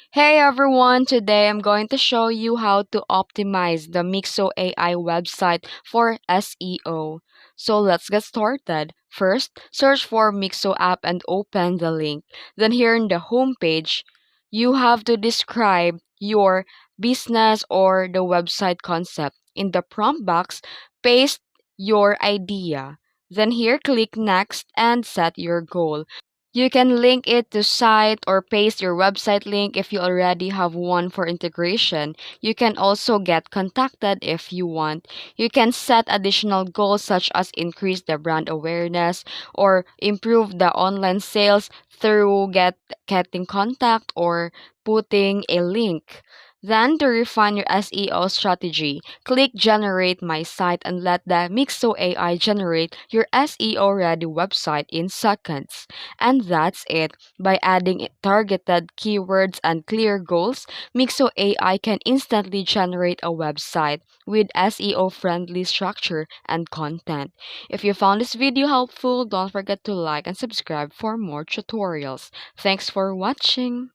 Hey everyone, today I'm going to show you how to optimize the Mixo AI website for SEO. So let's get started. First, search for Mixo app and open the link. Then here in the home page, you have to describe your business or the website concept. In the prompt box, paste your idea. Then here click next and set your goal. You can link it to site or paste your website link if you already have one for integration. You can also get contacted if you want. You can set additional goals such as increase the brand awareness or improve the online sales through getting contact or putting a link. Then to refine your SEO strategy, click generate my site and let the Mixo AI generate your SEO ready website in seconds. And that's it. By adding targeted keywords and clear goals, Mixo AI can instantly generate a website with SEO friendly structure and content. If you found this video helpful, don't forget to like and subscribe for more tutorials. Thanks for watching.